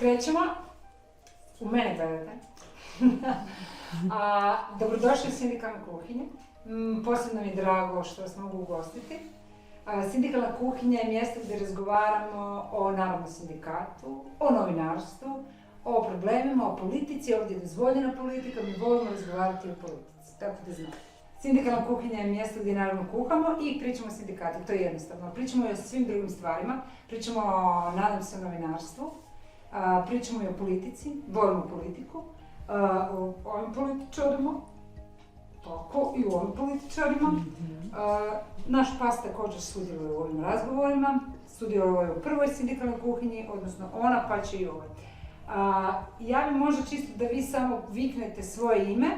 krećemo. U mene gledate. Dobrodošli u sindikalnu kuhinju. Posebno mi je drago što vas mogu ugostiti. Sindikalna kuhinja je mjesto gdje razgovaramo o Narodnom sindikatu, o novinarstvu, o problemima, o politici. Ovdje je dozvoljena politika, mi volimo razgovarati o politici, tako da znate. Sindikalna kuhinja je mjesto gdje naravno kuhamo i pričamo o sindikatu, to je jednostavno. Pričamo i o svim drugim stvarima, pričamo o, nadam se, o novinarstvu, pričamo i o politici, volimo politiku, o ovim političarima, tako i o ovim političarima. Naš pas također sudjeluje u ovim razgovorima, sudjeluje u prvoj sindikalnoj kuhinji, odnosno ona pa će i ovoj. Ja bi možda čisto da vi samo viknete svoje ime,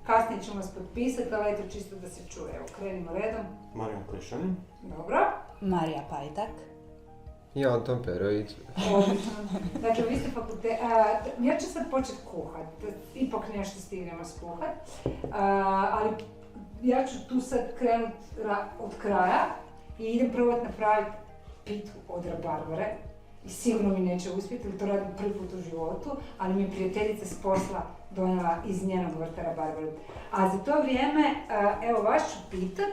kasnije ćemo vas potpisati, ali eto čisto da se čuje. Evo, krenimo redom. Marijan Klišanin. Dobro. Marija Pajtak. I Anton Perović. Odlično. Dakle, vi ste ja ću sad početi kuhat, ipak nešto stignemo skuhat, ali ja ću tu sad krenuti od kraja i idem probati napraviti pitu od rabarbare. I sigurno mi neće uspjeti, jer to radim prvi put u životu, ali mi je prijateljica s posla donijela iz njenog vrta rabarbaru. A za to vrijeme, evo vas ću pitat,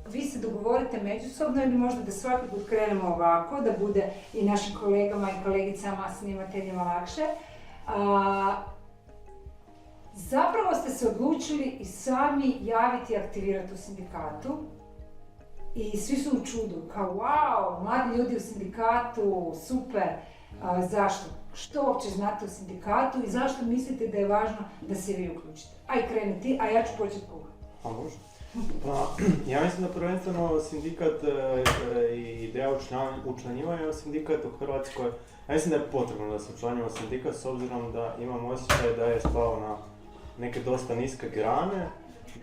vi se dogovorite međusobno ili možda da svaki put krenemo ovako, da bude i našim kolegama i kolegicama, snimateljima lakše. Zapravo ste se odlučili i sami javiti i aktivirati u sindikatu. I svi su u čudu, kao wow, mladi ljudi u sindikatu, super. Zašto? Što uopće znate o sindikatu i zašto mislite da je važno da se vi uključite? Aj kreni ti, a ja ću početi kuhati. A može. Pa, ja mislim da prvenstveno sindikat i ideja učlanjivanja u sindikat u Hrvatskoj, ja mislim da je potrebno da se učlanjimo u sindikat s obzirom da imam osjećaj da je spao na neke dosta niske grane,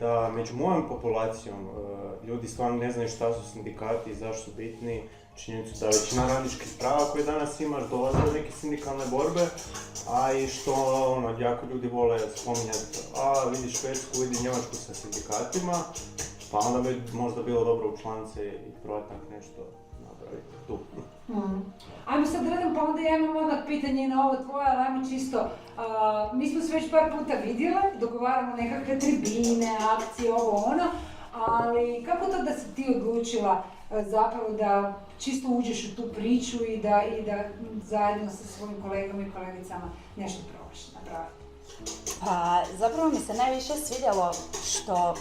da među mojom populacijom ljudi stvarno ne znaju šta su sindikati i zašto su bitni, činjenicu da većina radničkih prava koje danas imaš dolaze od neke sindikalne borbe, a i što jako ljudi vole spominjati, vidi Švedsku, vidi Njemačku sa sindikatima, pa onda bi možda bilo dobro učlaniti se i probati tako nešto napraviti tu. Ajmo sad redom, pa onda ja imam odmah pitanje na ovo tvoje, ali ajmo čisto. Mi smo se već par puta vidjeli, dogovaramo nekakve tribine, akcije, ovo ono, ali kako to da si ti odlučila zapravo da čisto uđeš u tu priču i da zajedno sa svojim kolegama i kolegicama nešto probaš napraviti? Pa zapravo mi se najviše svidjelo što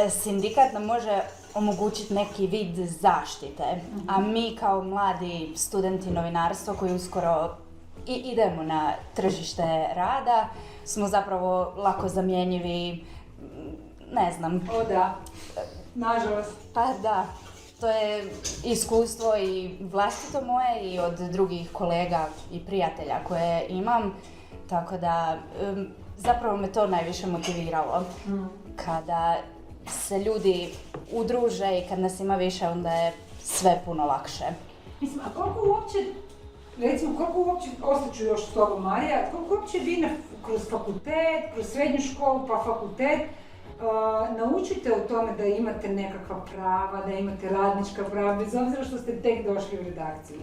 sindikat nam može omogućiti neki vid zaštite, a mi kao mladi studenti novinarstva koji uskoro i idemo na tržište rada smo zapravo lako zamjenjivi, ne znam. O da, nažalost. Pa da, to je iskustvo i vlastito moje i od drugih kolega i prijatelja koje imam, tako da zapravo me to najviše motiviralo. Kada se ljudi udruže i kad nas ima više, onda je sve puno lakše. Mislim, a koliko uopće, ostaću još s tobom, Marija, koliko uopće vi kroz fakultet, kroz srednju školu pa fakultet, naučite o tome da imate nekakva prava, da imate radnička prava, bez obzira što ste tek došli u redakciju?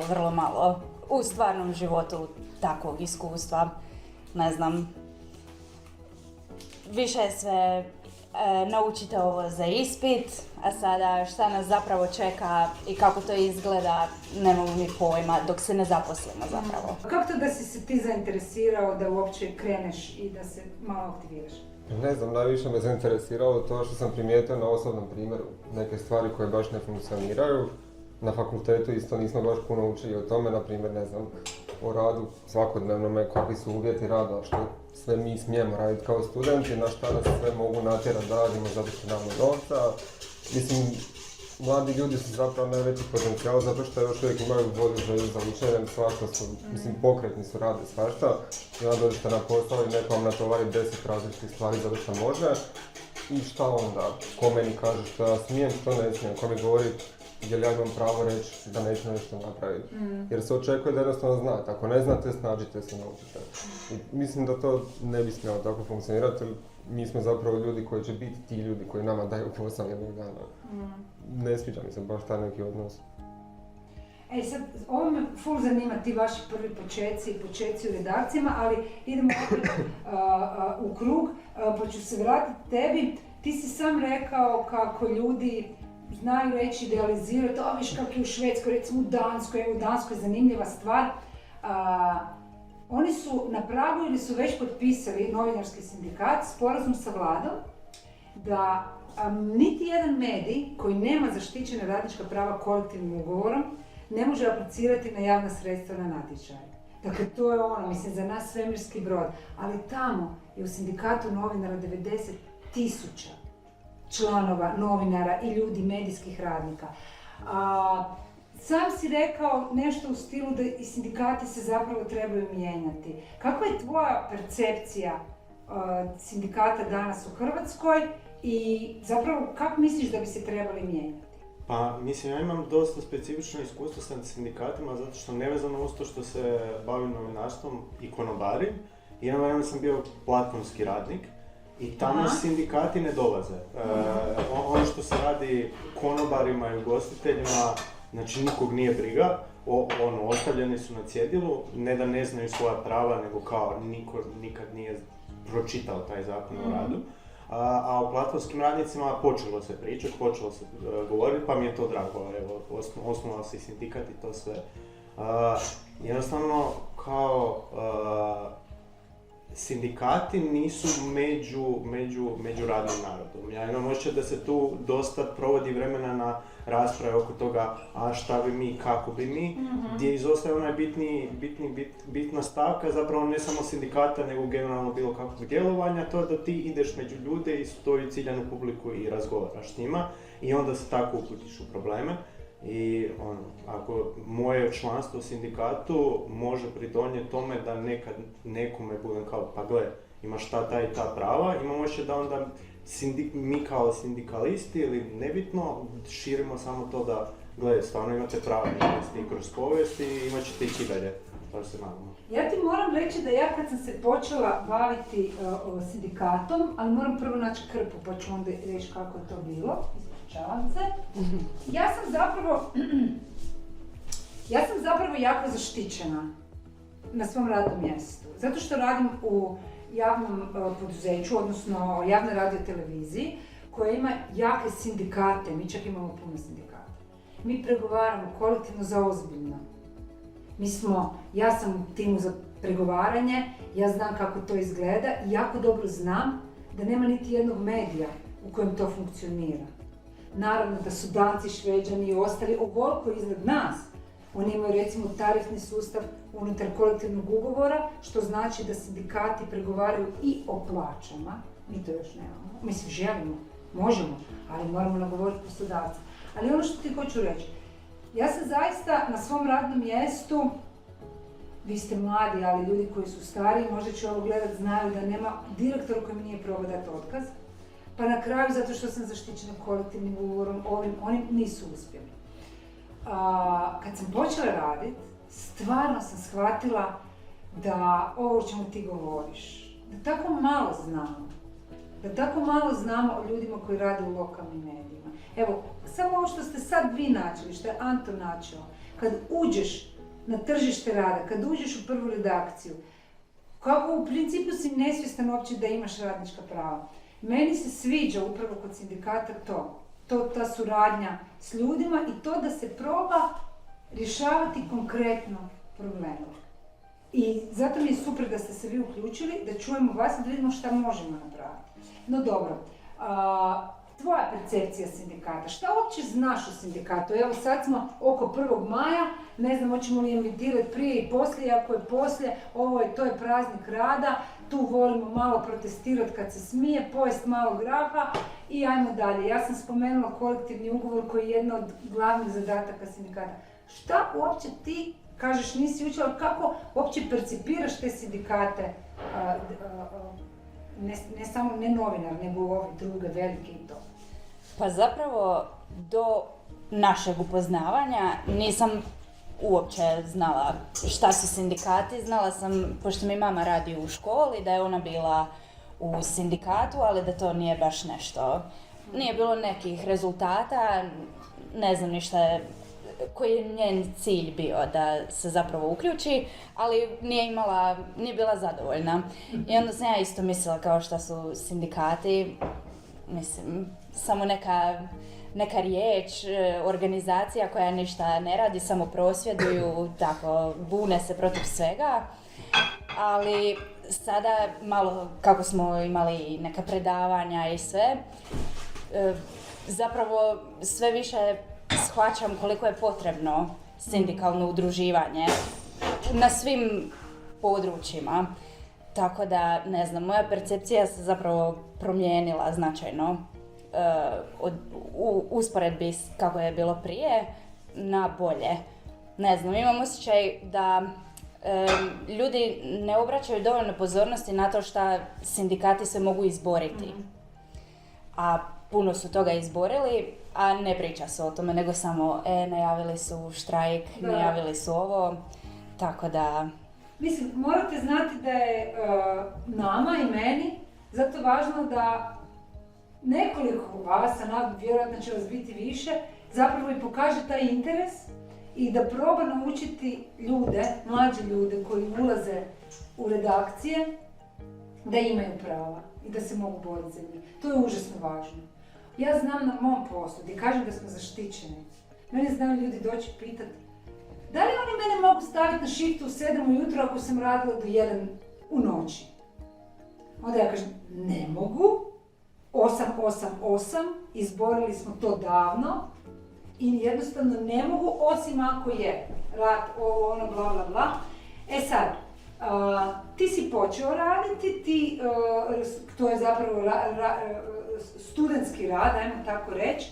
Vrlo malo. U stvarnom životu takvog iskustva, ne znam. Više je sve naučite ovo za ispit, a sada šta nas zapravo čeka i kako to izgleda, nemamo mi pojma dok se ne zaposlimo zapravo. Kako to da si se ti zainteresirao da uopće kreneš i da se malo aktiviraš? Ne znam, najviše me zainteresiralo to što sam primijetio na osobnom primjeru neke stvari koje baš ne funkcioniraju. Na fakultetu isto nismo baš puno učili o tome, na primjer, ne znam, o radu svakodnevnome, kakvi su uvjeti rada, što sve mi smijemo raditi kao studenti, na šta nas sve mogu natjerati da radimo zato što nemamo novca. Mislim, mladi ljudi su zapravo najveći potencijal zato što još uvijek imaju volju želju za učenjem, svašta su, mislim, pokretni su, rade svašta. I onda dođete na posao i neko vam natovari 10 različitih stvari zato što može. I šta onda? Ko meni kaže što ja smijem, što ne smijem, ko mi govori jer ja imam pravo reći da neću nešto napraviti. Jer se očekuje da jednostavno znate. Ako ne znate, snađite se, naučite. I mislim da to ne bi smjelo tako funkcionirati. Mi smo zapravo ljudi koji će biti ti ljudi koji nama daju posao jednog dana. Ne sviđa mi se baš taj neki odnos. Sad, ovo me full zanima, ti vaši prvi počeci u redakcijama, ali idemo opet u krug, pa ću se vratiti tebi. Ti si sam rekao kako ljudi znaju reći, idealizirati, viš kako je u Švedskoj, recimo u Danskoj, zanimljiva stvar. Oni su na pragu ili su već potpisali novinarski sindikat, sporazum sa vladom, da niti jedan medij koji nema zaštićene radnička prava kolektivnim ugovorom ne može aplicirati na javna sredstva na natječaj. Dakle, to je mislim, za nas svemirski brod. Ali tamo je u sindikatu novinara 90.000 članova, novinara i ljudi, medijskih radnika. Sam si rekao nešto u stilu da i sindikati se zapravo trebaju mijenjati. Kakva je tvoja percepcija sindikata danas u Hrvatskoj i zapravo kako misliš da bi se trebali mijenjati? Pa, mislim, ja imam dosta specifično iskustvo sa sindikatima, zato što nevezano uz to što se bavim novinarstvom i konobarim, jedno sam bio platformski radnik i tamo sindikati ne dolaze. Ono što se radi konobarima i ugostiteljima, znači nikog nije briga, ostavljeni su na cjedilu, ne da ne znaju svoja prava, nego kao niko nikad nije pročitao taj zakon o radu. A o platformskim radnicima počelo se pričati, počelo se govoriti, pa mi je to drago, evo, osnovao se i sindikat i to sve. Jednostavno, kao sindikati nisu među radnim narodom. Ja imam osjećaj da se tu dosta provodi vremena na rasprave oko toga a šta bi mi, kako bi mi, gdje izostaje onaj bitna stavka, zapravo ne samo sindikata, nego generalno bilo kakvog djelovanja, to da ti ideš među ljude i stoji ciljanu publiku i razgovaraš s njima i onda se tako uputiš u probleme. I ako moje članstvo u sindikatu može pridonijeti tome da nekad nekome budem kao, pa gle, imaš ta i ta prava, imamo još da onda mi kao sindikalisti ili nebitno širimo samo to da, gle, stvarno imate prava, imate i kroz povijest i imat ćete ih i dalje, to se nadamo. Ja ti moram reći da ja kad sam se počela baviti sindikatom, ali moram prvo naći krpu pa ću onda reći kako je to bilo. Ja sam zapravo jako zaštićena na svom radnom mjestu. Zato što radim u javnom poduzeću, odnosno javnoj radioteleviziji, koja ima jake sindikate, mi čak imamo puno sindikata. Mi pregovaramo kolektivno za ozbiljno. Ja sam u timu za pregovaranje, ja znam kako to izgleda i jako dobro znam da nema niti jednog medija u kojem to funkcionira. Naravno da su Danci, Šveđani i ostali ovoliko iznad nas. Oni imaju recimo tarifni sustav unutar kolektivnog ugovora, što znači da sindikati pregovaraju i o plaćama. Mi to još nemamo. Mislim, želimo, možemo, ali moramo nagovoriti poslodavca. Ali ono što ti hoću reći, ja sam zaista na svom radnom mjestu, vi ste mladi, ali ljudi koji su stariji, možda će ovo gledat, znaju da nema direktora koji mi nije probao dati otkaz. Pa na kraju, zato što sam zaštićena kolektivnim ugovorom, oni nisu uspjeli. Kad sam počela raditi, stvarno sam shvatila da ovo o čemu ti govoriš, da tako malo znamo o ljudima koji rade u lokalnim medijima. Evo, samo ovo što ste sad vi načeli, što je Anto načeo, kad uđeš na tržište rada, kad uđeš u prvu redakciju, kako u principu si nesvjestan uopće da imaš radnička prava. Meni se sviđa upravo kod sindikata ta suradnja s ljudima i to da se proba rješavati konkretno probleme. I zato mi je super da ste se vi uključili, da čujemo vas i da vidimo šta možemo napraviti. No dobro, tvoja percepcija sindikata, šta uopće znaš o sindikatu? Evo sad smo oko 1. maja, ne znam hoćemo li emitirati prije i poslije, ako je poslije, to je praznik rada, tu volimo malo protestirati kad se smije, pojest malo graha i ajmo dalje. Ja sam spomenula kolektivni ugovor koji je jedna od glavnih zadataka sindikata. Šta uopće ti, kažeš nisi učila, kako uopće percipiraš te sindikate, ne samo ne novinar, nego ovi druge velike i to? Pa zapravo do našeg upoznavanja nisam uopće znala šta su sindikati. Znala sam, pošto mi mama radi u školi, da je ona bila u sindikatu, ali da to nije baš nešto. Nije bilo nekih rezultata, ne znam ništa. koji je njen cilj bio da se zapravo uključi, ali nije bila zadovoljna. I onda sam ja isto mislila kao što su sindikati, mislim, samo neka riječ, organizacija koja ništa ne radi, samo prosvjeduju, tako, bune se protiv svega. Ali sada malo, kako smo imali neka predavanja i sve, zapravo sve više shvaćam koliko je potrebno sindikalno udruživanje na svim područjima. Tako da, ne znam, moja percepcija se zapravo promijenila značajno u usporedbi kako je bilo prije na bolje. Ne znam, imam osjećaj da ljudi ne obraćaju dovoljno pozornosti na to što sindikati se mogu izboriti. A puno su toga izborili, a ne priča se o tome, nego samo najavili su štrajk, najavili su ovo, tako da... Mislim, morate znati da je nama i meni zato važno da nekoliko vas, a vjerojatno će vas biti više, zapravo i pokaže taj interes i da proba naučiti ljude, mlađe ljude koji ulaze u redakcije, da imaju prava i da se mogu boriti za njih. To je užasno važno. Ja znam na mom poslu, gdje kažem da smo zaštićeni, mene znaju ljudi doći pitati da li oni mene mogu staviti na šihtu u 7 ujutro ako sam radila do 1 u noći? Onda ja kažem, ne mogu, 888, izborili smo to davno i jednostavno ne mogu, osim ako je rat, ovo, ono, bla, bla, bla. E sad, ti si počeo raditi, to je zapravo studentski rad, ajmo tako reći.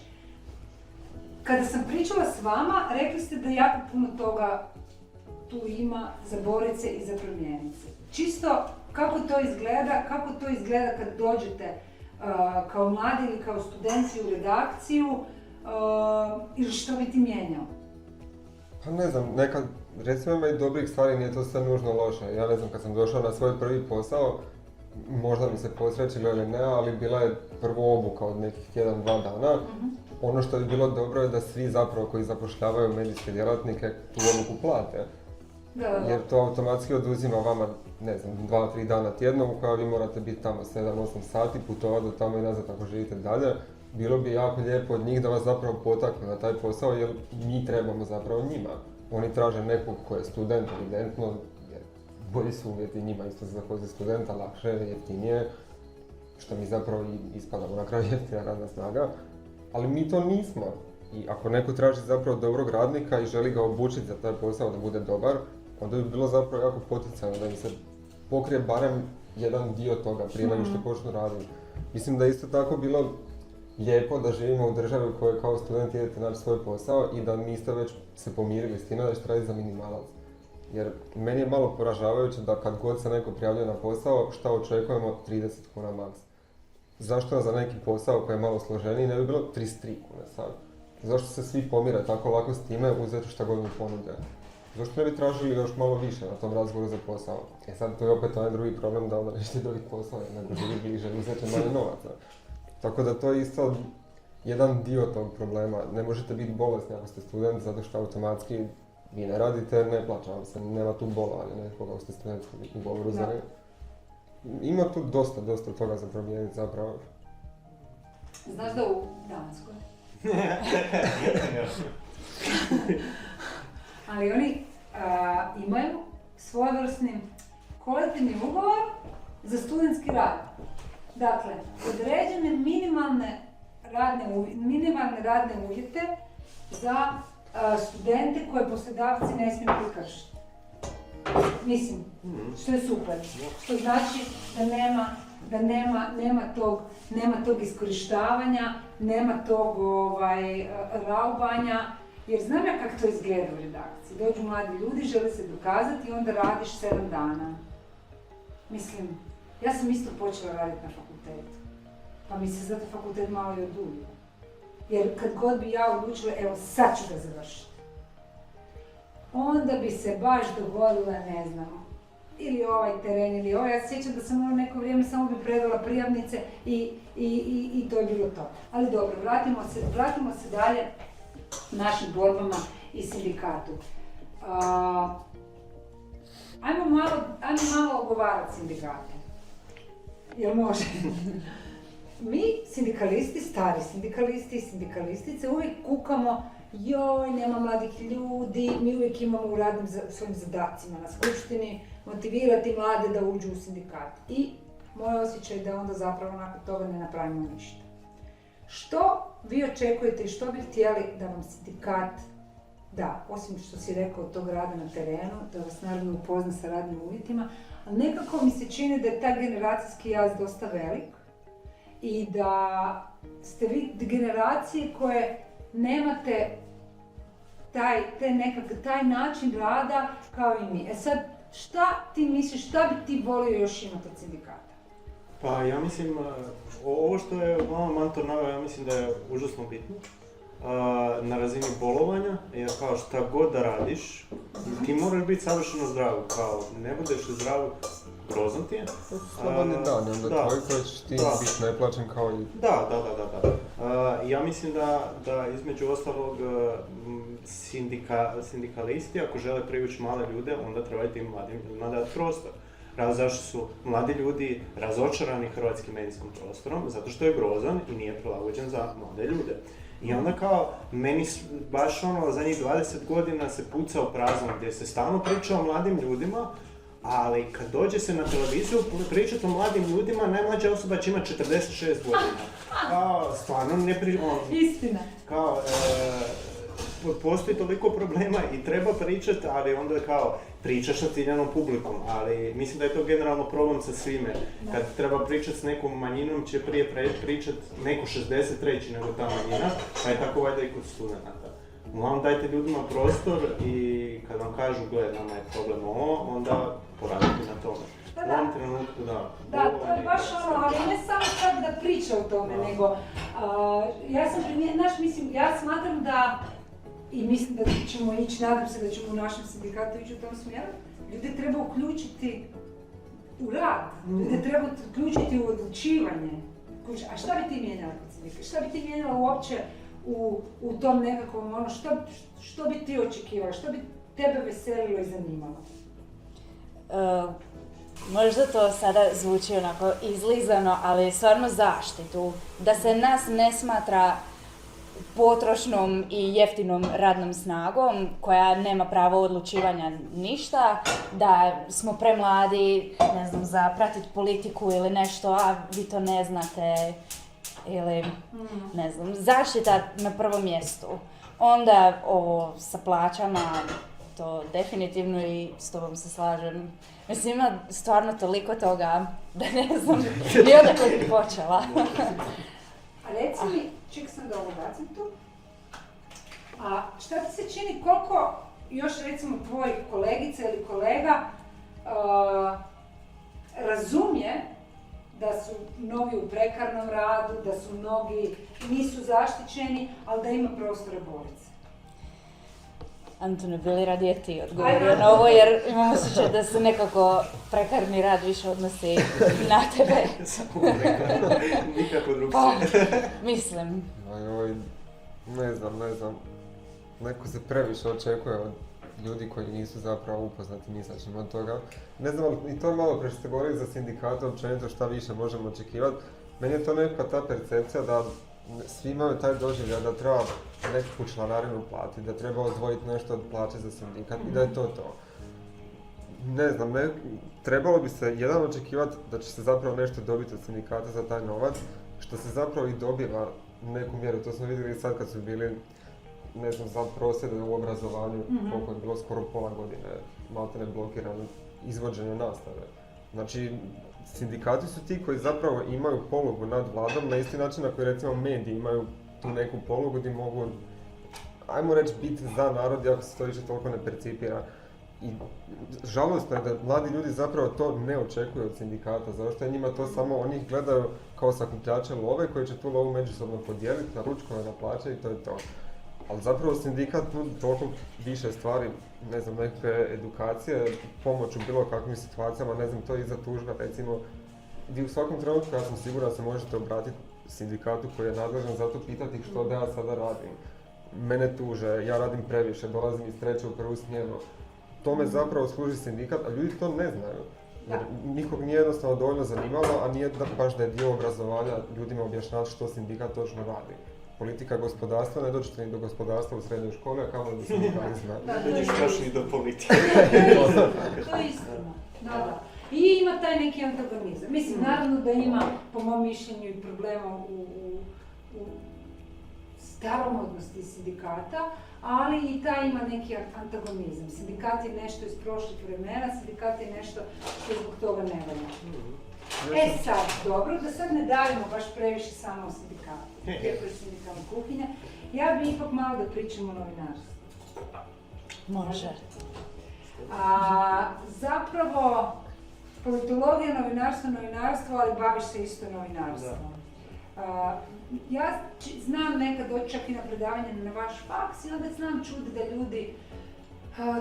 Kada sam pričala s vama, rekli ste da jako puno toga tu ima za borit se i za promijeniti se. Čisto kako to izgleda kad dođete kao mladi ili kao studenti u redakciju ili što bi ti mijenjao? Pa ne znam, nekad, recimo ima i dobrih stvari, nije to sve nužno loše. Ja ne znam, kad sam došao na svoj prvi posao, možda mi se posrećilo ili ne, ali bila je prvo obuka od nekih 1-2 dana. Ono što je bilo dobro je da svi zapravo koji zapošljavaju medijske djelatnike tu obuku plate. Jer to automatski oduzima vama, ne znam, 2-3 dana tjedno u koja vi morate biti tamo 7-8 sati, putovati do tamo i nazad ako živite dalje. Bilo bi jako lijepo od njih da vas zapravo potaknu na taj posao jer mi trebamo zapravo njima. Oni traže nekog ko je student, evidentno, jer bolji su uvjeti njima isto za zaposliti studenta, lakše, jeftinije, što mi zapravo i ispadamo na kraju jeftina radna snaga. Ali mi to nismo. I ako neko traži zapravo dobrog radnika i želi ga obučiti za taj posao da bude dobar, onda bi bilo zapravo jako potencijalno da im se pokrije barem jedan dio toga prije nego što počnu raditi. Mislim da je isto tako bilo lijepo da živimo u državi u kojoj kao student idete naći svoj posao i da niste već se pomirili s time da ćete raditi za minimalac. Jer meni je malo poražavajuće da kad god se neko prijavljuje na posao, šta očekujemo 30 kuna maks. Zašto za neki posao koji je malo složeniji ne bi bilo 33 kune sad? Zašto se svi pomire tako lako s time uzeti šta god mi ponude? Zašto ne bi tražili još malo više na tom razgovoru za posao? Sad tu je opet onaj drugi problem da onda nećete dobiti posao nego živi bliže, uzeti manje novaca. Tako da to je isto jedan dio tog problema. Ne možete biti bolesni ako ste student zato što automatski vi ne radite, ne plaća vam se, nema tu bolovanja nekoga ako ste student u ugovoru za ne. Ima tu dosta toga za promijeniti zapravo. Znaš da u Danskoj? Ali oni imaju svojevrsni kolektivni ugovor za studentski rad. Dakle, određene minimalne radne uvjete za studente koje poslodavci ne smiju prekršiti. Mislim, što je super. Što znači da nema tog iskorištavanja, nema tog raubanja. Jer znam ja kako to izgleda u redakciji. Dođu mladi ljudi, žele se dokazati i onda radiš 7 dana. Mislim, ja sam isto počela raditi na fakultetu. Pa mi se zato fakultet malo i odulio. Jer kad god bi ja odlučila, evo sad ću ga završiti. Onda bi se baš dogodila, ne znam, ili ovaj teren ili ovaj. Ja se sjećam da sam neko vrijeme samo bi predala prijavnice i to je bilo to. Ali dobro, vratimo se dalje našim borbama i sindikatu. Ajmo malo ogovarati sindikate. Jel može? Mi, sindikalisti, stari sindikalisti i sindikalistice, uvijek kukamo joj, nema mladih ljudi, mi uvijek imamo u radnim svojim zadacima na skupštini motivirati mlade da uđu u sindikat. I moj osjećaj je da onda zapravo nakon toga ne napravimo ništa. Što vi očekujete i što bi htjeli da vam sindikat da, osim što si rekao tog rada na terenu, da vas naravno upozna sa radnim uvjetima, ali nekako mi se čini da je taj generacijski jaz dosta velik i da ste vi generacije koje nemate taj način rada kao i mi. E sad, šta ti misliš, šta bi ti volio još imati od sindikata? Pa ja mislim, ovo što je uglavnom Anton naveo, ja mislim da je užasno bitno. Na razini bolovanja, jer kao šta god da radiš, ti moraš biti savršeno zdrav, kao ne budeš zdrav, grozno ti je. Slobodni dan, onda tvoj koji ćeš ti biti neplaćen kao i... Da. Ja mislim da između ostalog sindikalisti, ako žele privući mlade ljude, onda trebaju tim mladim ljudima dati prostor. Zašto su mladi ljudi razočarani hrvatskim medijskim prostorom? Zato što je grozan i nije prilagođen za mlade ljude. I onda kao, meni baš zadnjih 20 godina se puca u prazno gdje se stalno priča o mladim ljudima, ali kad dođe se na televiziju pričati o mladim ljudima, najmlađa osoba će imati 46 godina. Kao, stvarno ne Istina. Kao, postoji toliko problema i treba pričati, ali onda kao pričaš sa ciljanom publikom, ali mislim da je to generalno problem sa svime. Kad treba pričati s nekom manjinom će prije pričati neko 63 nego ta manjina, pa je tako valjda i kod studenata. Uglavnom dajte ljudima prostor i kad vam kažu gled, nama je problem ovo, onda poradite na tome. U ovom trenutku Da, to je baš ali ne samo sad da priča o tome, nego ja smatram da i mislim da ćemo ići, nadam se da ćemo u našem sindikatu ići u tom smjeru, ljude treba uključiti u rad, ljude treba uključiti u odlučivanje. A šta bi ti mijenjala kod sindikata? Šta bi ti mijenjala uopće u tom nekakvom što bi ti očekivala, što bi tebe veselilo i zanimalo? Možda to sada zvuči onako izlizano, ali stvarno zaštitu. Da se nas ne smatra potrošnom i jeftinom radnom snagom koja nema pravo odlučivanja ništa, da smo premladi, ne znam, za pratiti politiku ili nešto, a vi to ne znate, ili ne znam, zaštita na prvom mjestu. Onda ovo sa plaćama, to definitivno i s tobom se slažem. Mislim, ima stvarno toliko toga da ne znam ni odakle bi počela. A reci mi, ček sam da ovo bacim tu, a šta ti se čini, koliko još recimo tvojih kolegica ili kolega razumije da su mnogi u prekarnom radu, da su mnogi nisu zaštićeni, ali da ima prostora boriti se? Antone, bi li radije ti odgovorio na ovo, jer imamo osjećaj da se nekako prekarni rad više odnosi na tebe. Samo prekarno, nikako drugčije. Mislim. Ne znam. Neko se previše očekuje od ljudi koji nisu zapravo upoznati ni sa čim od toga. Ne znam, i to malo pre što ste govorili za sindikate, općenito šta više možemo očekivati. Meni je to neka ta percepcija da svi imaju taj doživljaj da treba nekakvu članarinu platiti, da treba odvojiti nešto od plaće za sindikat i da je to to. Ne znam, trebalo bi se jedan očekivati da će se zapravo nešto dobiti od sindikata za taj novac, što se zapravo i dobiva neku mjeru. To smo vidjeli sad kad su bili, ne znam, za prosvjede u obrazovanju, koliko je bilo skoro pola godine, maltene blokirano izvođenje nastave. Znači, sindikati su ti koji zapravo imaju polugu nad vladom na isti način na koji recimo mediji imaju tu neku polugu gdje mogu, ajmo reći, biti za narod, iako se to više toliko ne percipira. I žalostno je da mladi ljudi zapravo to ne očekuju od sindikata, zato što je njima to samo, oni ih gledaju kao sakupljače love koji će tu lovu međusobno podijeliti na ručkove, na plaće i to je to. Ali zapravo sindikat nudi toliko više stvari, ne znam, nekakve edukacije, pomoć u bilo kakvim situacijama, ne znam, to je iza tužba, recimo, vi u svakom trenutku, ja sam siguran, se možete obratiti sindikatu koji je nadležan za to, pitati ih što da ja sada radim. mene tuže, ja radim previše, dolazim iz treće u prvu smjenu. Tome zapravo služi sindikat, a ljudi to ne znaju. Jer nikog nije jednostavno dovoljno zanimalo, a nije baš da je dio obrazovanja ljudima objašnjavati što sindikat točno radi. Politika gospodarstva, ne dođete ni do gospodarstva u srednjoj školi, a kamo do sindikalizma. Ne dođeš čak ni do politike. To je istina. Da. I ima taj neki antagonizam. Mislim, naravno da ima, po mom mišljenju, i problema u staromodnosti sindikata, ali i taj ima neki antagonizam. Sindikat je nešto iz prošlih vremena, sindikat je nešto što zbog toga ne valja. Sad, dobro, da sad ne davimo baš previše samo o sindikatu, iako je sindikalna kuhinja, ja bi ipak malo da pričam o novinarstvu. Može. Zapravo, politologija, novinarstvo, ali baviš se isto novinarstvom. Ja znam nekad doći čak i na predavanje na vaš faks i onda znam čuti da ljudi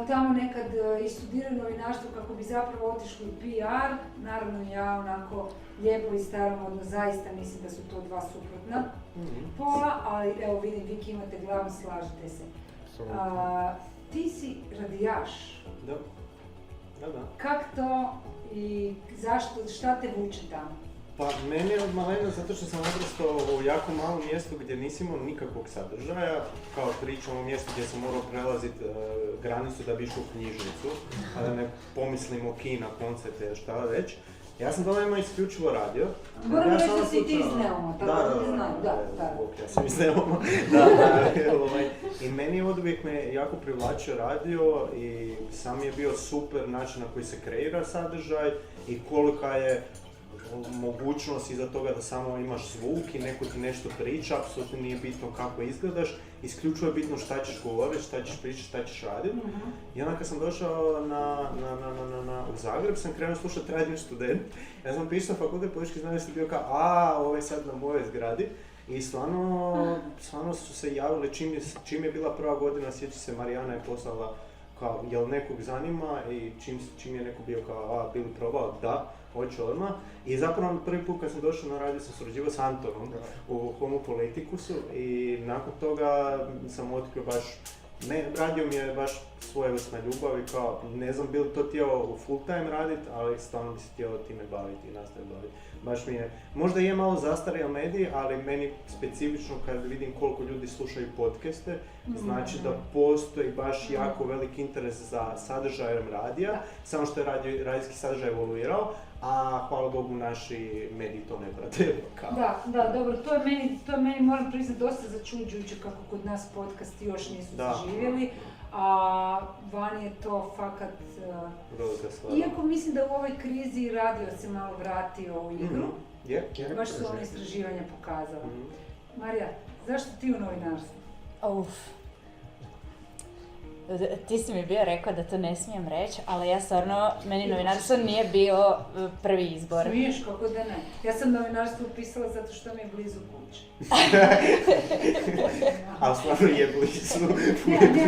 tamo nekad i studiraju novinarstvo kako bi zapravo otišli u PR. Naravno ja onako lijepo i staromodno zaista mislim da su to dva suprotna pola, ali evo vidim Viki imate glavu, slažete se. Ti si radijaš. Da. Kak to i zašto, šta te vuče tamo? Pa meni je od malena zato što sam odrastao u jako malom mjestu gdje nisi imao nikakvog sadržaja, kao pričam o mjestu gdje sam morao prelaziti granicu da bi išao u knjižnicu, a da ne pomislimo kina, koncerte, šta već. Ja sam doma imao isključivo radio. Moram reći da si ti iz Neuma, tako da ti znaju, da. Ja sam iz Neuma, I meni je od uvijek me jako privlačio radio i sam je bio super način na koji se kreira sadržaj i kolika je mogućnost iza toga da samo imaš zvuk i neko ti nešto priča, apsolutno nije bitno kako izgledaš, isključivo je bitno šta ćeš govoriti, šta ćeš pričati, šta ćeš raditi. I onda kad sam došao u Zagreb, sam krenuo slušati Radio Student. Ja sam pisao fakultet političkih znanosti, bio kao, ovo je sad na mojoj zgradi. I stvarno su se javili čim je bila prva godina, sjeća se Marijana je poslala kao, jel nekog zanima i čim je neko bio kao, bili probao, da, hoću odmah. I zapravo prvi put kad sam došao na radio sam surađivao s Antonom u Homo Politicusu i nakon toga sam otkrio baš, radio mi je baš svojevrsna ljubav i kao, ne znam bi li to htio full time raditi, ali stvarno bi se htio time baviti i nastaviti baviti. Baš mi je, možda je malo zastario medij, ali meni specifično kad vidim koliko ljudi slušaju podcaste, znači da postoji baš jako velik interes za sadržajem radija, samo što je radijski sadržaj evoluirao, a hvala Bogu naši mediji to ne prate. Da, dobro, to je meni moram priznati dosta začuđujuće kako kod nas podcasti još nisu zaživjeli, a vani je to fakat... Iako mislim da u ovoj krizi radio se malo vratio u igru, baš su ono istraživanja pokazala. Marija, zašto ti u novinarstvu? Ti si mi bio rekao da to ne smijem reći, ali ja stvarno, meni novinarstvo nije bio prvi izbor. Smiješ, kako da ne. Ja sam novinarstvo upisala zato što mi je blizu kuće. A stvarno je blizu.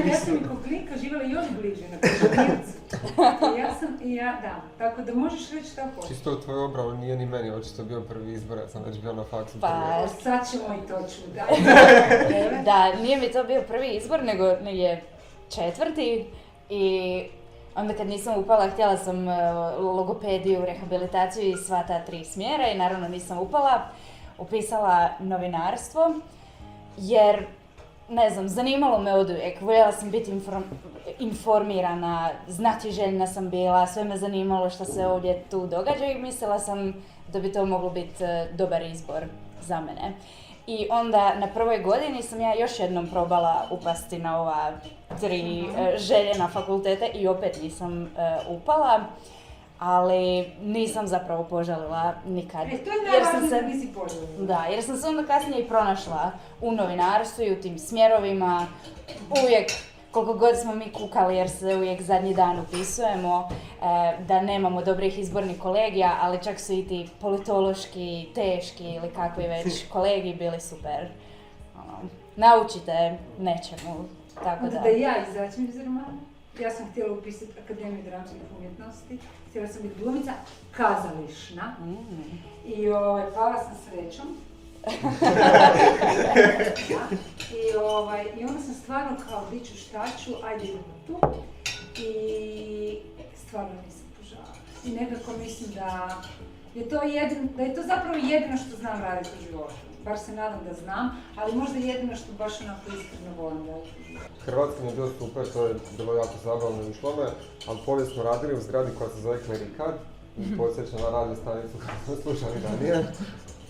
Ja sam i Koklika živjela još bliže na Kožanircu. Da. Tako da možeš reći šta hoćeš. Čisto u tvoj obranu nije ni meni očito bio prvi izbor, ja sam već bio na faksu. Pa, sad ćemo i to čuti. Da, nije mi to bio prvi izbor, nego je četvrti i onda kad nisam upala htjela sam logopediju, rehabilitaciju i sva ta 3 smjera i naravno nisam upala. Upisala novinarstvo jer, ne znam, zanimalo me oduvijek. Voljela sam biti informirana, znatiželjna sam bila, sve me zanimalo što se ovdje tu događa i mislila sam da bi to moglo biti dobar izbor za mene. I onda na prvoj godini sam ja još jednom probala upasti na ova 3 željena fakulteta i opet nisam upala, ali nisam zapravo požalila nikad. To je najvažnije da nisi požalila. Da, jer sam se onda kasnije i pronašla u novinarstvu i u tim smjerovima. Uvijek, koliko god smo mi kukali jer se uvijek zadnji dan upisujemo, da nemamo dobrih izbornih kolegija, ali čak su i ti politološki, teški ili kakvi već kolegi bili super. Naučite nečemu, tako da. Da ja izađem iz romana. Ja sam htjela upisati Akademiju dramskih umjetnosti, htjela sam biti glumica, kazališna. I pala sam srećom I onda sam stvarno kao diću šta ću, ajde idemo tu. I stvarno nisam požala. I nekako mislim da je to zapravo jedino što znam raditi u životu. Bar se nadam da znam, ali možda jedino što baš onako iskreno volim raditi u životu. Hrvatski mi je bio super, to je bilo jako zabavno i išlo me, ali povijest smo radili u zgradi koja se zove Klerikad, podsjeća na radio stanicu koju smo slušali ranije,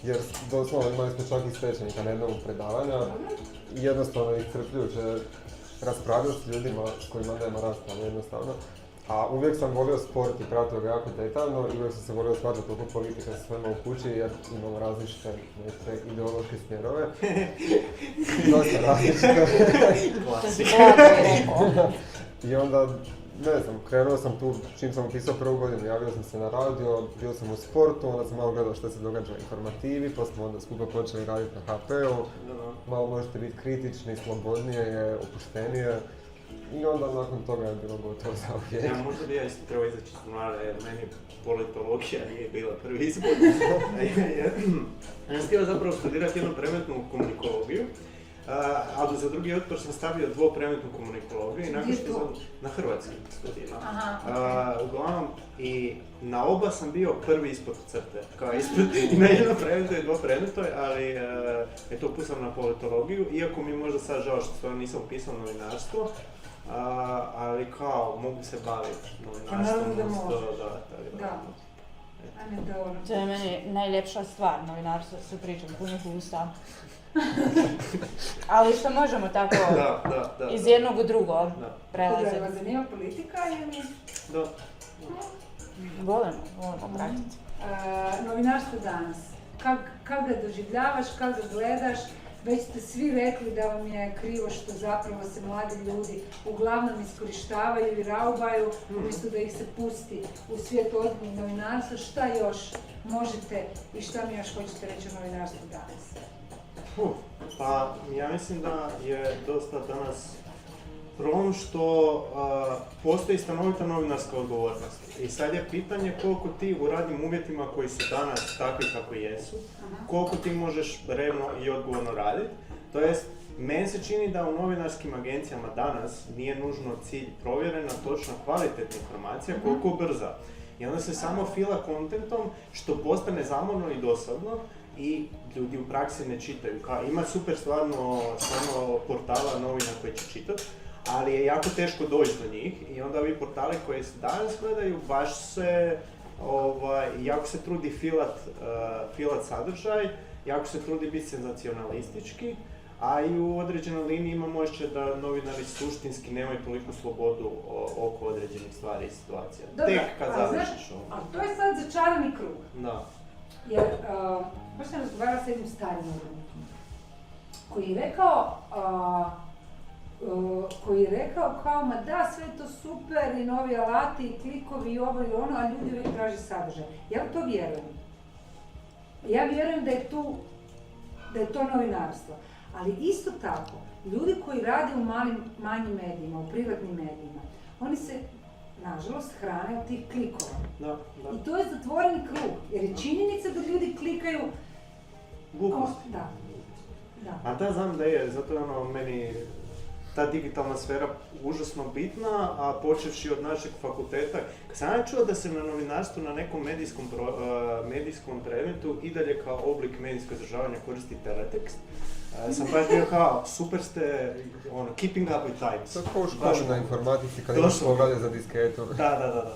jer doslovno imali smo čak i stečenika na jednom predavanja i jednostavno iscrpljujuće raspravljati s ljudima s kojima nema rasprave jednostavno. A uvijek sam volio sport i pratio ga jako detaljno i uvijek sam se volio shvatiti oko politike sa svema u kući jer imamo različite ideološke smjerove. Dosta različite. I onda, ne znam, krenuo sam tu, čim sam upisao prvu godinu, javio sam se na radio, bio sam u sportu, onda sam malo gledao što se događa u informativi, pa smo onda skupa počeli raditi na HP-u. Malo možete biti kritični, slobodnije, opuštenije. I onda nakon toga je bilo gotovo za uvijek. Ja, možda bi ja isto trebao izaći iz mlade, jer meni politologija nije bila prvi izbor. Ja sam htio zapravo studirati jednu predmetnu komunikologiju, ali za drugi otpor sam stavio dvopredmetnu komunikologiju i nakon što sam na hrvatskim studijima. Uglavnom, i na oba sam bio prvi ispod crte, kao ispod i na jedno predmetu i dvopredmetoj, ali eto upusam na politologiju, iako mi možda sad žao što stvarno nisam upisao novinarstvo, ali kao mogu se baviti novinarstvom. To je meni najljepša stvar, novinarstvo se pričam punih usta. Ali što možemo tako iz jednog u drugo prelaziti. Da vas zanima politika ili? Da. Volimo pratiti. Novinarstvo danas. Kako ga doživljavaš, kako ga gledaš? Već ste svi rekli da vam je krivo što zapravo se mladi ljudi uglavnom iskorištavaju i raubaju, umjesto da ih se pusti u svijet ozbiljnog novinarstva. Šta još možete i šta mi još hoćete reći o novinarstvu danas? Pa ja mislim da je dosta danas problem što postoji stanovita novinarska odgovornost. I sad je pitanje koliko ti u radnim uvjetima koji su danas takvi kako jesu, koliko ti možeš revno i odgovorno raditi. To jest, meni se čini da u novinarskim agencijama danas nije nužno cilj provjerena, točna, kvalitetna informacija, koliko brza. I onda se samo fila kontentom što postane zamorno i dosadno i ljudi u praksi ne čitaju. Ima super stvarno portala novina koji će čitati, ali je jako teško doći do njih i onda ovi portali koji se danas gledaju baš se jako se trudi filat sadržaj, jako se trudi biti senzacionalistički, a i u određenoj liniji imamo osjećaj da novinari suštinski nemaju toliku slobodu oko određenih stvari i situacija. Dobro, tek kad završiš ovo. A to je sad začarani krug. Da. Jer, baš sam razgovarala s jednim starim novinarkom koji je rekao kao, ma da, sve je to super i novi alati i klikovi i ovo i ono, a ljudi uvijek traže sadržaj. Ja u to vjerujem. Ja vjerujem da je to novinarstvo. Ali isto tako, ljudi koji rade u manjim medijima, u privatnim medijima, oni se, nažalost, hrane od tih klikova. Da. I to je zatvoreni krug, jer je činjenica da ljudi klikaju... Gluposti. Da. A da, znam da je, zato je meni ta digitalna sfera užasno bitna, a počevši od našeg fakulteta. Kad sam ja čuo da se na novinarstvu na nekom medijskom predmetu i dalje kao oblik medijskog izražavanja koristi teletekst, sam baš bio kao, super ste, keeping up with times. To je kao u školi na informatici kad imaš poglavlje za disketu. Da.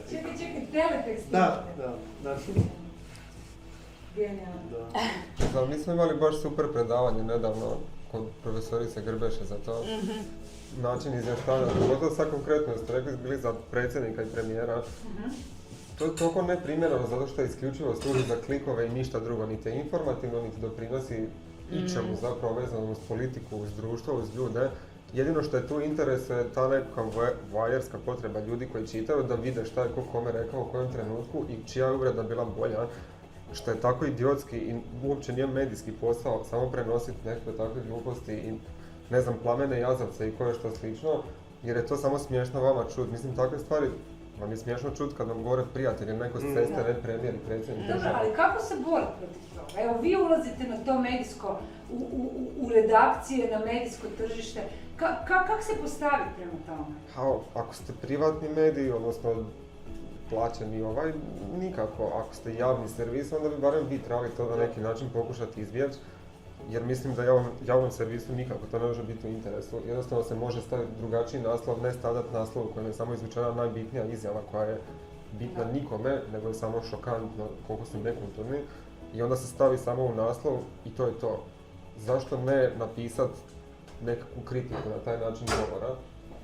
Čekaj, teletekst. Da. Genijalno. Mi smo imali baš super predavanje nedavno kod profesorice Grbeše za to. Način izvještavanja, pogotovo sad konkretno ste rekli bili za predsjednika i premijera. To je toliko neprimjereno zato što je isključivo služi za klikove i ništa drugo, niti je informativno, niti doprinosi ičemu zapravo vezano uz politiku, uz društvo, uz ljude. Jedino što je tu interes je ta neka vajerska potreba ljudi koji čitaju da vide šta je ko kome rekao u kojem trenutku i čija je uvreda bila bolja. Što je tako idiotski i uopće nije medijski posao, samo prenositi nekakve takve gluposti i ne znam, plamene jazavce i koje što slično, jer je to samo smiješno vama čut. Mislim, takve stvari vam je smiješno čut kad vam govore prijatelji, neko s ceste, ne premijer i predsjednik. Dobro, ali kako se bori protiv toga? toga? Evo, vi ulazite na to medijsko, u redakcije, na medijsko tržište. Kako se postaviti prema tome? Ako ste privatni mediji, odnosno plaćeni nikako. Ako ste javni servis, onda bi barem vi trebali to na neki način pokušati izbjeći. Jer mislim da javnom servisu nikako to ne može biti u interesu. Jednostavno se može staviti drugačiji naslov, ne stavljati naslov u kojem je samo izvučena najbitnija izjava koja je bitna nikome, nego je samo šokantno koliko su nekulturni. I onda se stavi samo u naslov i to je to. Zašto ne napisati nekakvu kritiku na taj način govora?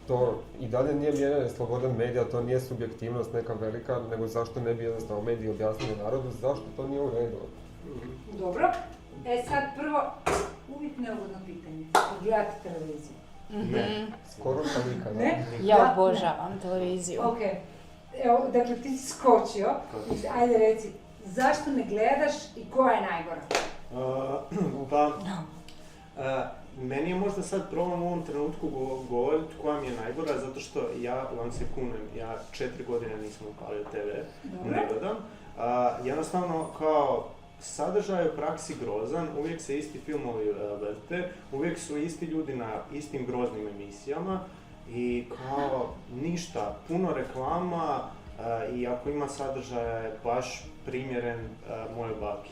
To i dalje nije mijenjanje slobode medija, to nije subjektivnost neka velika, nego zašto ne bi jednostavno mediji objasnili narodu zašto to nije u redu. Dobro. Sad prvo, uvijek neugodno pitanje. Gledate televiziju? Ne. Skoro pa nikada. Ne? Ja obožavam televiziju. Ok. Evo, dakle, ti si skočio. Ajde reci, zašto ne gledaš i koja je najgora? Meni je možda sad problem u ovom trenutku govoriti koja mi je najgora, zato što ja vam se kunem, ja 4 godine nisam upalio TV, ne gledam. Jednostavno kao sadržaj je u praksi grozan, uvijek se isti filmovi vrte, uvijek su isti ljudi na istim groznim emisijama i kao ništa, puno reklama i ako ima sadržaja je baš primjeren mojoj baki.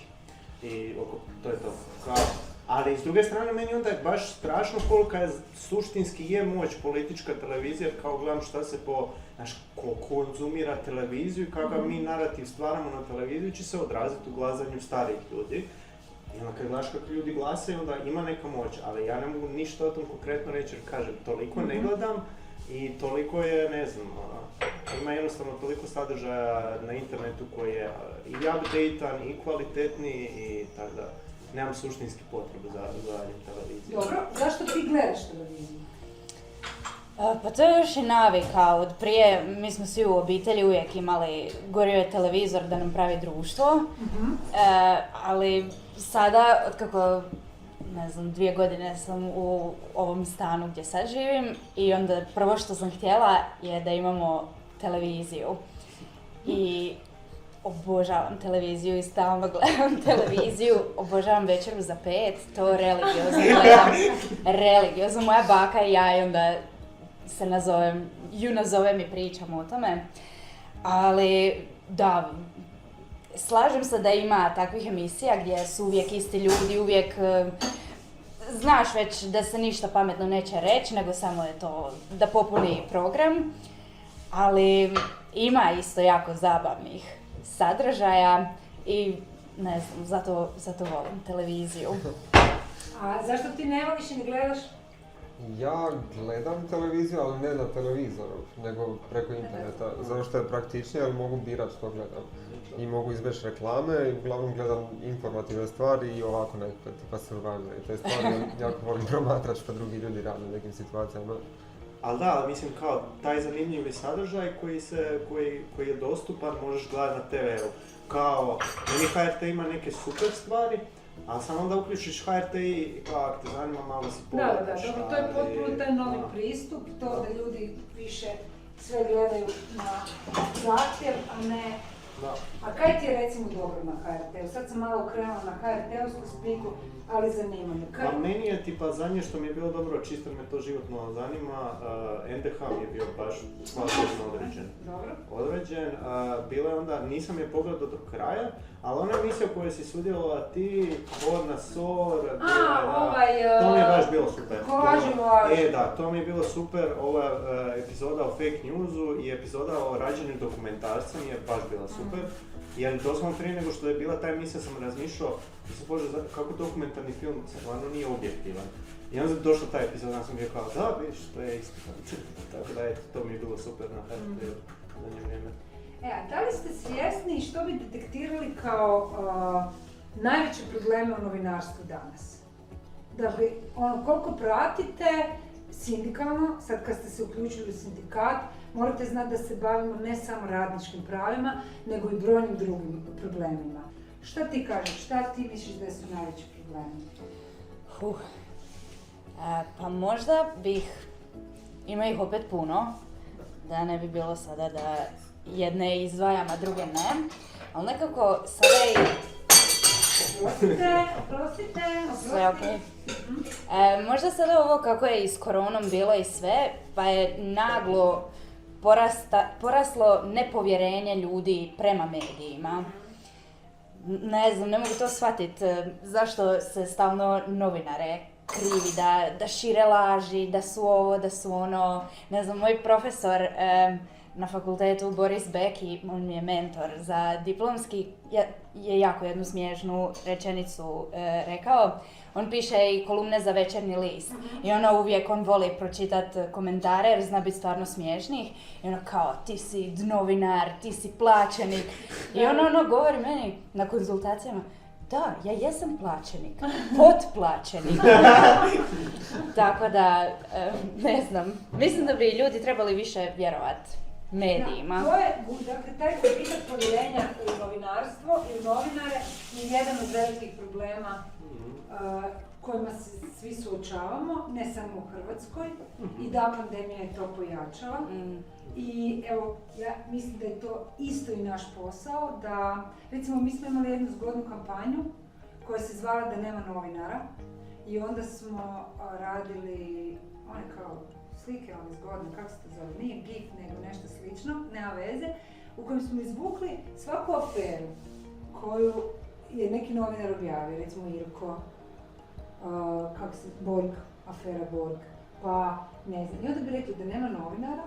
I to je to. Ali s druge strane meni onda je baš strašno kolika je suštinski je moć politička televizija, jer kao gledam šta se ko konzumira televiziju i kakav mi narativ stvaramo na televiziju će se odraziti u glasanju starijih ljudi. I onda kad gledaš kako ljudi glasaju, onda ima neka moć, ali ja ne mogu ništa o tom konkretno reći jer kažem, toliko ne gledam i toliko je, ne znam, ima jednostavno toliko sadržaja na internetu koji je i updatean i kvalitetniji i tako da. Nemam suštinski potrebu za televiziju. Dobro, zašto ti gledaš televiziju? Pa to je još i navika. Od prije, mi smo svi u obitelji uvijek imali, gorio je televizor da nam pravi društvo. Ali sada, otkako, ne znam, 2 godine sam u ovom stanu gdje sad živim i onda prvo što sam htjela je da imamo televiziju. I obožavam televiziju i stalno gledam televiziju, obožavam Večeru za 5, to religiozno gledam, religiozno, moja baka i ja i onda se nazovem i pričam o tome, ali da, slažem se da ima takvih emisija gdje su uvijek isti ljudi, uvijek znaš već da se ništa pametno neće reći, nego samo je to da popuni program, ali ima isto jako zabavnih sadržaja i ne znam, zato volim televiziju. A zašto ti ne voliš i ne gledaš? Ja gledam televiziju, ali ne na televizoru, nego preko interneta, zato što je praktičnije, ali mogu birati što gledam. I mogu izbjeći reklame i uglavnom gledam informativne stvari i ovako nekakve tipa Survivor i te stvari jako volim promatrati što drugi ljudi rade u nekim situacijama. Ali da, mislim kao taj zanimljivi sadržaj koji je dostupan možeš gledati na TV-u. Kao, meni HRT ima neke super stvari, ali samo onda uključiš HRT i kao ako te zanima malo si pogledaš. Da, dobro, to je potpuno taj novi pristup, to da ljudi više sve gledaju na zahtjev, a ne... Da. A kaj ti je recimo dobro na HRT-u? Sad sam malo okrenula na HRT-ovsku spiku, ali zanima me. Pa meni je tipa zadnje što mi je bilo dobro, čisto me to životno zanima, NDH mi je bio baš kvalitetno određen. Bilo je onda, nisam je pogledao do kraja, ali ona emisija u kojoj si sudjelovala ti, Borna Sor, to mi je baš bilo super. To mi je bilo super, ova epizoda o fake newsu i epizoda o rađenju dokumentarca mi je baš bila super. Jer doslovno prije nego što je bila ta emisija sam razmišljao, bože, kako dokumentarni film stvarno nije objektivan. I onda je došla ta epizoda, ja sam bio kao, da, vidiš, to je istina. Tako da, to mi je bilo super na HRT-u zadnje vrijeme. A da li ste svjesni što bi detektirali kao najveće probleme u novinarstvu danas? Da bi, koliko pratite sindikalno, sad kad ste se uključili u sindikat, morate znati da se bavimo ne samo radničkim pravima, nego i brojnim drugim problemima. Šta ti kažeš, šta ti misliš da su najveći problemi? Pa možda ima ih opet puno, da ne bi bilo sada da jedne izdvajam, a druge ne, ali nekako sada Oprostite. Sve okej. Možda sada ovo kako je i s koronom bilo i sve, pa je naglo poraslo nepovjerenje ljudi prema medijima. Ne znam, ne mogu to shvatiti zašto se stalno novinare krivi, da šire laži, da su ovo, da su ono. Ne znam, moj profesor na fakultetu, Boris Beki, on mi je mentor za diplomski, je jako jednu smiješnu rečenicu rekao. On piše i kolumne za Večernji list. I uvijek on voli pročitati komentare jer zna biti stvarno smiješnih. I kao, ti si novinar, ti si plaćenik. I govori meni na konzultacijama, da, ja jesam plaćenik, potplaćenik. Tako da, ne znam, mislim da bi ljudi trebali više vjerovati medijima. To je, dakle, taj gubitak povjerenja u novinarstvo i u novinare je jedan od velikih problema kojima se svi suočavamo, ne samo u Hrvatskoj, i da pandemija je to pojačala. I evo, ja mislim da je to isto i naš posao, da, recimo, mi smo imali jednu zgodnu kampanju koja se zvala Da nema novinara i onda smo radili one kao slike, one zgodne, kako se to zove, nije GIF, nego nešto slično, nema veze, u kojem smo izvukli svaku aferu koju je neki novinar objavio, recimo Irko, Borg, afera Borg, pa ne znam, i onda bi rekli da nema novinara,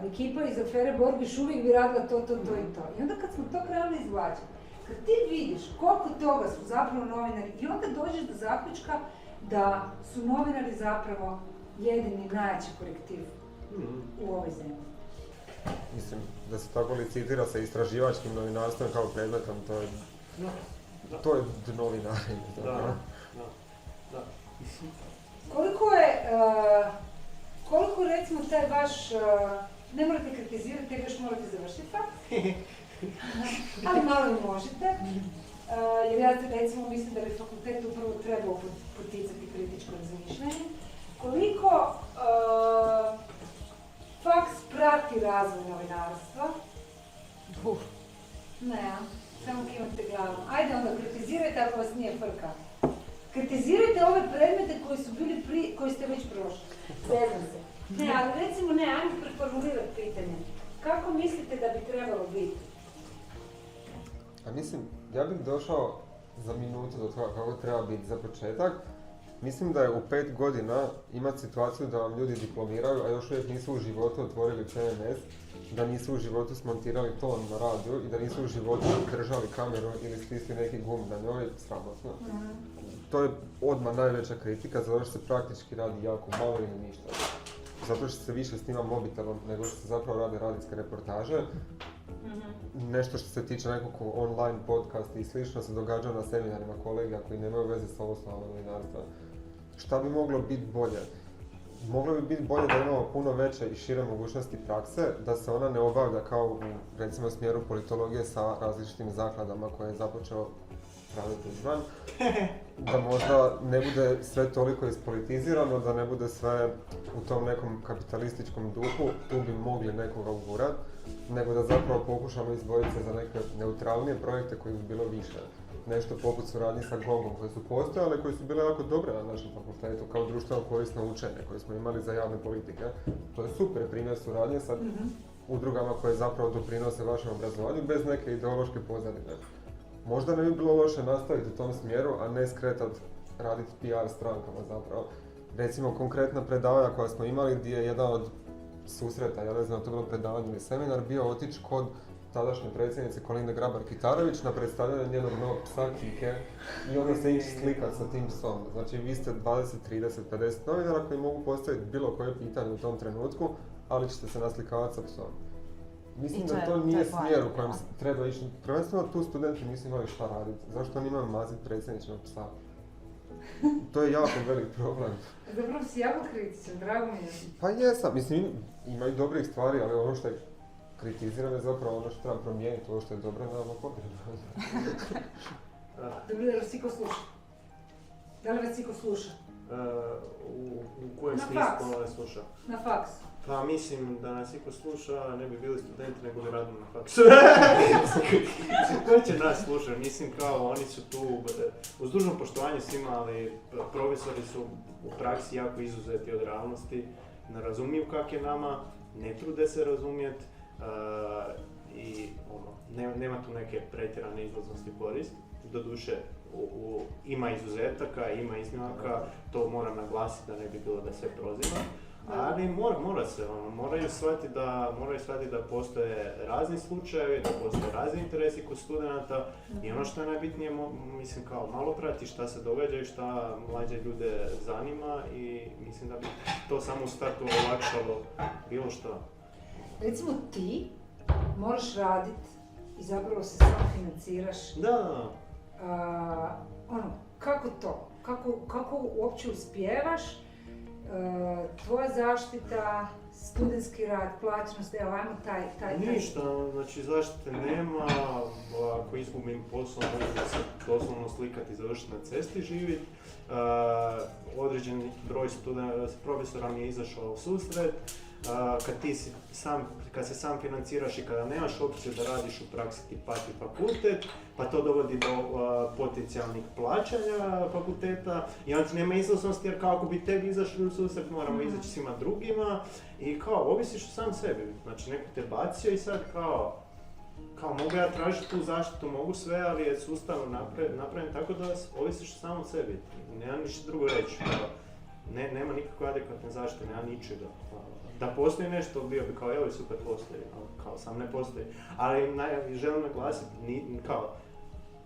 ekipa iz afere Borg još uvijek bi radila to i to. I onda kad smo to krenuli izvlačiti, kad ti vidiš koliko toga su zapravo novinari i onda dođeš do zaključka da su novinari zapravo jedini najjači korektiv u ovoj zemlji. Mislim, da se tako licitira sa istraživačkim novinarstvom kao predmetom, to je novinari. Da. Koliko recimo taj vaš, ne morate kritizirati jer još morate završiti fakt, ali malo i možete, jer ja recimo mislim da bi fakultet upravo trebao poticati kritičko razmišljanje. Koliko faks prati razvoj novinarstva? Ne, samo kimate glavom. Ajde onda, kritizirajte ako vas nije frka. Kritizirajte ove predmete koji ste već prošli. Zezam se. Ne, ali recimo ajmo preformulirati pitanje. Kako mislite da bi trebalo biti? A mislim, ja bih došao za minutu do toga kako treba biti za početak. Mislim da je u 5 godina imati situaciju da vam ljudi diplomiraju, a još uvijek nisu u životu otvorili PNS, da nisu u životu smontirali ton na radiju i da nisu u životu držali kameru ili stisli neki gum na njoj, sramotno. To je odmah najveća kritika, zato što se praktički radi jako malo ili ništa. Zato što se više snima mobitelom nego što se zapravo rade radijske reportaže. Nešto što se tiče nekog online podcasta i slično se događa na seminarima kolegija koji nemaju veze sa osnovom novinarstva. Šta bi moglo biti bolje? Moglo bi biti bolje da imamo puno veće i šire mogućnosti prakse, da se ona ne obavlja kao u, recimo, smjeru politologije sa različitim zakladama koje je započeo raditi izvan. Da možda ne bude sve toliko ispolitizirano, da ne bude sve u tom nekom kapitalističkom duhu, tu bi mogli nekoga ugurat, nego da zapravo pokušamo izboriti se za neke neutralnije projekte koji bi bilo više. Nešto poput suradnji sa GONG-om koje su postojale, koje su bile jako dobre na našem fakultetu, kao društveno korisno učenje koje smo imali za javne politike. To je super primjer suradnje sa udrugama koje zapravo doprinose vašem obrazovanju bez neke ideološke pozadine. Možda ne bi bilo loše nastaviti u tom smjeru, a ne skretati raditi PR strankama zapravo. Recimo konkretna predavanja koja smo imali gdje je jedan od susreta, ja ne znam, to je bilo predavanje ili seminar, bio otići kod tadašnje predsjednice Kolinde Grabar-Kitarović na predstavljanje njenog novog psa Kike i onda se ići slikati sa tim psom. Znači vi ste 20, 30, 50 novinara koji mogu postaviti bilo koje pitanje u tom trenutku, ali ćete se naslikavati sa psom. Mislim da to nije smjer u kojem treba ići. Prvenstveno tu studenti nisu imali šta raditi. Zašto oni imaju maziti predsjedničnog psa? To je jako velik problem. Zapravo si jako kritičan, drago mi je. Pa jesam, mislim ima i dobrih stvari, ali ono što je kritizirano je zapravo ono što treba promijeniti, ovo što je dobro, naravno potrebno. Dobro, da li vas iko sluša? Da li vas iko sluša? u kojem Na smislu faks. sluša? Na faks. Pa mislim da nas iko sluša, ne bi bili studenti nego bi radili na faksu. Ko će nas slušati? Mislim kao oni su tu, uz dužno poštovanje svima, ali profesori su u praksi jako izuzeti od realnosti, ne razumiju kak je nama, ne trude se razumjeti i nema tu neke pretjerane izlaznosti korist. Doduše, ima izuzetaka, ima iznimaka, to moram naglasiti da ne bi bilo da sve proziva. Ali moraju shvatiti da postoje razni slučajevi, da postoje razni interesi kod studenata i ono što je najbitnije, mislim kao malo prati šta se događa i šta mlađe ljude zanima i mislim da bi to samo u startu olakšalo bilo što. Recimo ti moraš raditi i zapravo se sam financiraš. Da. Kako to? Kako uopće uspijevaš? Tvoja zaštita, studentski rad, plaćenost, evo ajmo taj... Ništa, znači zaštite nema, ako izgubim posao mogu se doslovno slikati i završiti na cesti živjeti. Određeni broj profesora mi je izašao u susret. Kad se sam financiraš i kada nemaš opciju da radiš u praksi ti pati fakultet, pa to dovodi do potencijalnih plaćanja fakulteta i onda nema izlaznosti jer kao ako bi tebi izašli u susret moramo izaći svima drugima i kao ovisiš o sam sebi, znači neko te bacio i sad kao mogu ja tražiti tu zaštitu, mogu sve, ali je sustavno napravljen tako da ovisiš o samom sebi, nema ništa drugo reći, nema nikakve adekvatne zaštite, nema ničega. Da postoji nešto, bio bi kao, evo super postoji, kao sam ne postoji. Ali želim naglasiti, kao,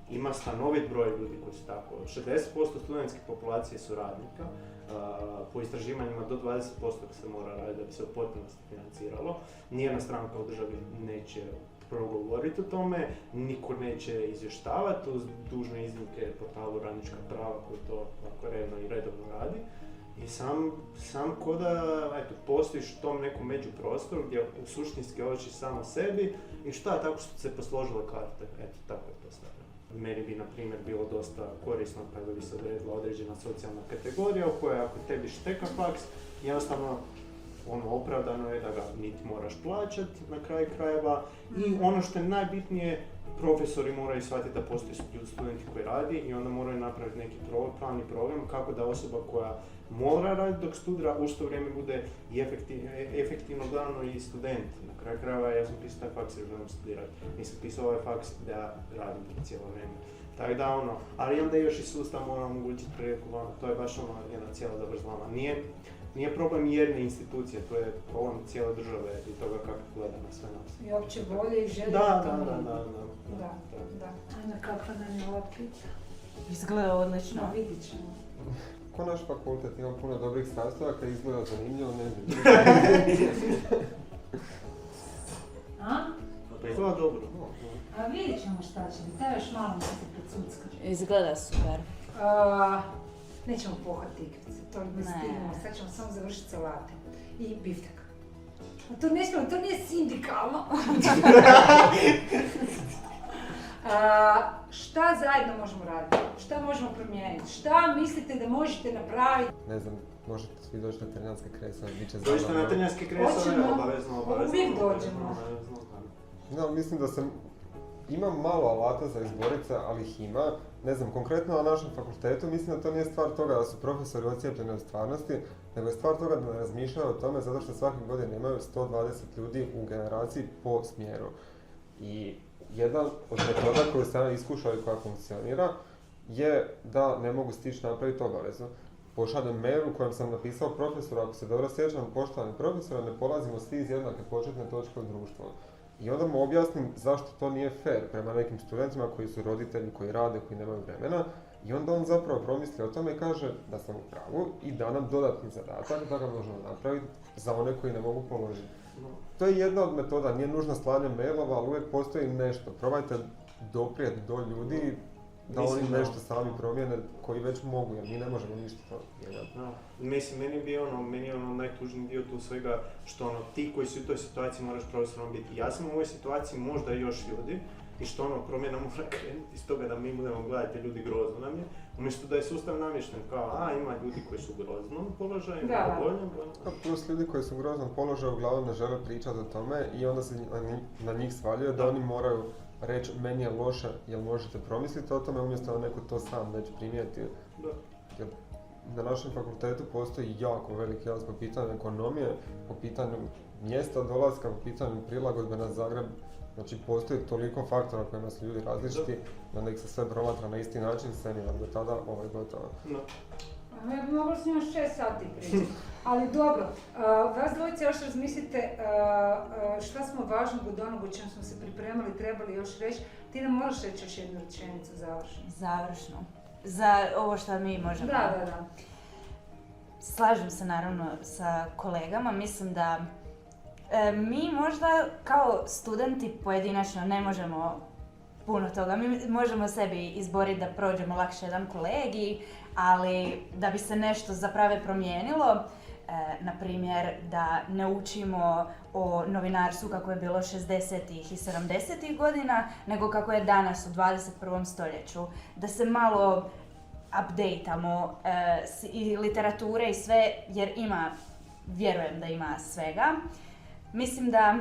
ima stanovit broj ljudi koji su tako. 60% studentske populacije su radnika, po istraživanjima do 20% se mora raditi da bi se u potpunosti financiralo. Nijedna stranka u državi neće progovoriti o tome, niko neće izvještavati, uz dužne iznimke portalu Radnička prava koji to redovno radi. I sam ko da postojiš u tom nekom međuprostoru gdje u suštinski očiš samo sebi i šta, tako su se posložile karte, eto, tako je to stavljeno. Meni bi, na primjer, bilo dosta korisno kada bi se odredila određena socijalna kategorija u kojoj ako tebi šteka faks, jednostavno opravdano je da ga niti moraš plaćati na kraju krajeva i ono što je najbitnije, profesori moraju shvatiti da postoji studenti koji radi i onda moraju napraviti neki plan i program kako da osoba koja mora raditi dok studira u što vrijeme bude i efektivno gledano i student. Na kraju krajeva ja sam pisao taj faks jer želim studirati. Nisam pisao ovaj faks da radim cijelo vrijeme. Tako da ali onda još i sustav mora omogućiti priliku, to je baš jedna cijela zavrzlama. Nije problem jedne institucije, to je problem cijele države i toga kako gleda na sve nas. I opće bolje i želje. Da. Ana, kakva nam je ova pizza? Izgleda odlično. Vidit ćemo. Ko naš fakultet, ima puno dobrih sastojaka, izgleda zanimljivo, ne znam. A? Pa izgleda dobro. A vidit ćemo šta će biti, treba još malo se precuckaš. Izgleda super. Nećemo pohati ikvice, to ne stignemo, sad ćemo samo završiti salate i biftek. A to nije sindikalno. Šta zajedno možemo raditi? Šta možemo promijeniti? Šta mislite da možete napraviti? Ne znam, možete svi doći na Trnjanske kresove, bit će zabavno. Dođite na Trnjanske kresove, obavezno. Uvijek dođemo. No, mislim da imam malo alata za izboriti se, ali ih ima. Ne znam, konkretno na našem fakultetu mislim da to nije stvar toga da su profesori ocijepljeni od stvarnosti, nego je stvar toga da ne razmišljaju o tome zato što svake godine imaju 120 ljudi u generaciji po smjeru. I jedna od metoda koju sam iskušao i koja funkcionira je da ne mogu stići napraviti obavezu. Pošaljem mail u kojem sam napisao profesoru, ako se dobro sjećam, poštovani profesora, ne polazimo svi iz jednake početne točke u društvu. I onda mu objasnim zašto to nije fair prema nekim studentima koji su roditelji, koji rade, koji nemaju vremena. I onda on zapravo promisli o tome i kaže da sam u pravu i da nam dodatni zadatak da ga možemo napraviti za one koji ne mogu položiti. To je jedna od metoda, nije nužno slanje mailova, ali uvijek postoji nešto. Probajte doprijeti do ljudi da oni nešto sami promijene koji već mogu, jer mi ne možemo ništa mijenjati. Mislim, meni je najtužniji dio tu svega što ti koji su u toj situaciji moraš profesorom biti. Ja sam u ovoj situaciji možda još ljudi i što ono promjena mora krenuti iz toga da mi budemo gledati ljudi grozno nam je, umjesto da je sustav namješten kao, ima ljudi koji su u groznom položaju, Da. boljem. Plus ljudi koji su u groznom položaju uglavnom ne žele pričati o tome i onda se na njih svaljuje da oni moraju reći meni je loše, jel možete promisliti o tome, umjesto da neko to sam već primijeti. Da. Jer na našem fakultetu postoji jako veliki jaz po pitanju ekonomije, po pitanju mjesta dolaska, po pitanju prilagodbe na Zagreb. Znači postoji toliko faktora kojima su ljudi različiti, da ih se sve promatra na isti način, seminar do tada, ovo je gotovo. No. Ja bi mogla s njima 6 sati pričati. Ali dobro, vas dvojice još razmislite šta smo važnog od onog o čem smo se pripremali, trebali još reći. Ti nam moraš reći još jednu rečenicu završno. Završno. Za ovo što mi možemo. Da. Slažem se naravno sa kolegama, mislim da mi možda kao studenti pojedinačno ne možemo puno toga. Mi možemo sebi izboriti da prođemo lakše jedan kolegij, ali da bi se nešto zapravo promijenilo, na primjer da ne učimo o novinarstvu kako je bilo 60-ih i 70-ih godina, nego kako je danas u 21. stoljeću. Da se malo updateamo i literature i sve, jer vjerujem da ima svega. Mislim da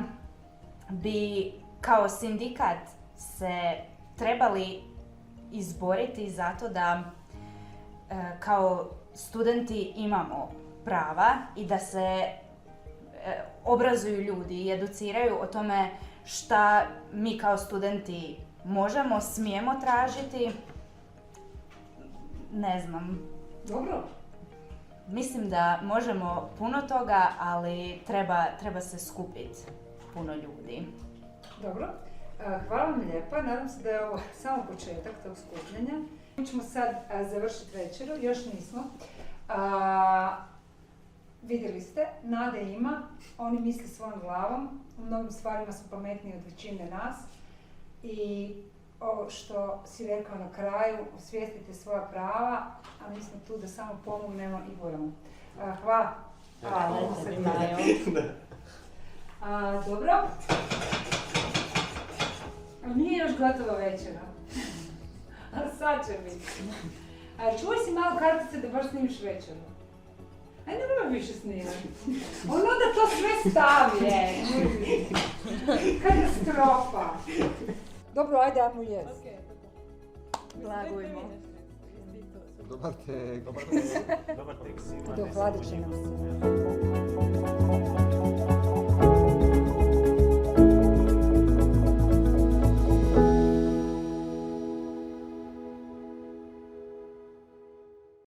bi kao sindikat se trebali izboriti zato da kao studenti imamo prava i da se obrazuju ljudi i educiraju o tome šta mi kao studenti možemo, smijemo tražiti. Ne znam. Dobro. Mislim da možemo puno toga, ali treba se skupiti puno ljudi. Dobro. Hvala vam lijepa. Nadam se da je ovo samo početak tog skupljanja. Mi ćemo sad završiti večeru, još nismo. Vidjeli ste, nade ima, oni misle svojom glavom, u mnogim stvarima su pametniji od većine nas i ovo što si rekao na kraju, osvijestite svoja prava, a mi smo tu da samo pomognemo i budemo. Hvala. Hvala. Dobro. Nije još gotova večera. A sad će biti. Čuvaj si malo kartice da baš snimiš večeru. Aj, ne moram više snimati. Ono da to sve stavlje. Katastrofa. Dobro, ajde, ajmo jest. Blagujmo. Dobar tek. Dobar tek. Dohladit će nam se.